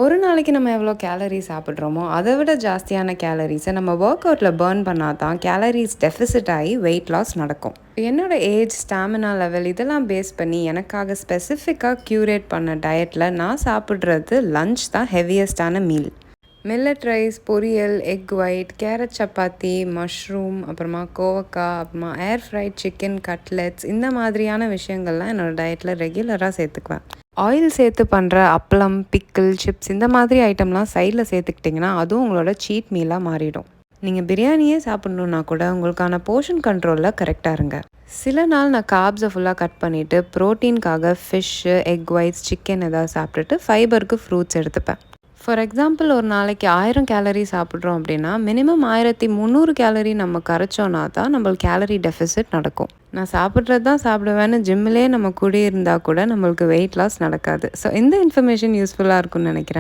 ஒரு நாளைக்கு நம்ம எவ்வளோ கேலரி சாப்பிட்றோமோ அதை விட ஜாஸ்தியான கேலரிஸை நம்ம ஒர்க் அவுட்டில் பர்ன் பண்ணால் தான் கேலரிஸ் டெஃபிசிட் ஆகி வெயிட் லாஸ் நடக்கும். என்னோட ஏஜ், ஸ்டாமினா லெவல் இதெல்லாம் பேஸ் பண்ணி எனக்காக ஸ்பெசிஃபிக்காக க்யூரேட் பண்ண டயட்டில் நான் சாப்பிட்றது லஞ்ச் தான் ஹெவியஸ்டான மீல். மில்லட் ரைஸ், பொரியல், egg white, carrot chapati, mushroom, அப்புறமா கோவக்காய், அப்புறமா ஏர் ஃப்ரைட் சிக்கன், கட்லெட்ஸ், இந்த மாதிரியான விஷயங்கள்லாம் என்னோடய டயட்டில் ரெகுலராக சேர்த்துக்குவேன். ஆயில் சேர்த்து பண்ணுற அப்பளம், பிக்கிள், சிப்ஸ் இந்த மாதிரி ஐட்டம்லாம் சைடில் சேர்த்துக்கிட்டிங்கன்னா அதுவும் உங்களோட சீட் மீலாக மாறிடும். நீங்கள் பிரியாணியே சாப்பிட்ணுன்னா கூட உங்களுக்கான போர்ஷன் கண்ட்ரோலில் கரெக்டாக இருங்க. சில நாள் நான் கார்ப்ஸை ஃபுல்லாக கட் பண்ணிவிட்டு ப்ரோட்டீனுக்காக ஃபிஷ்ஷு, எக் ஒயிட்ஸ், சிக்கன் எதாவது சாப்பிட்டுட்டு ஃபைபருக்கு ஃப்ரூட்ஸ் எடுத்துப்பேன். ஃபார் எக்ஸாம்பிள், ஒரு நாளைக்கு 1000 கேலரி சாப்பிட்றோம் அப்படின்னா மினிமம் 1300 கேலரி நம்ம கரைச்சோன்னா தான் நம்மளுக்கு கேலரி டெஃபிசிட் நடக்கும். நான் சாப்பிட்றது தான் சாப்பிடுவேன்னு ஜிம்மிலே நம்ம கூடி இருந்தால் கூட நம்மளுக்கு வெயிட் லாஸ் நடக்காது. ஸோ இந்த இன்ஃபர்மேஷன் யூஸ்ஃபுல்லாக இருக்கும்னு நினைக்கிறேன்.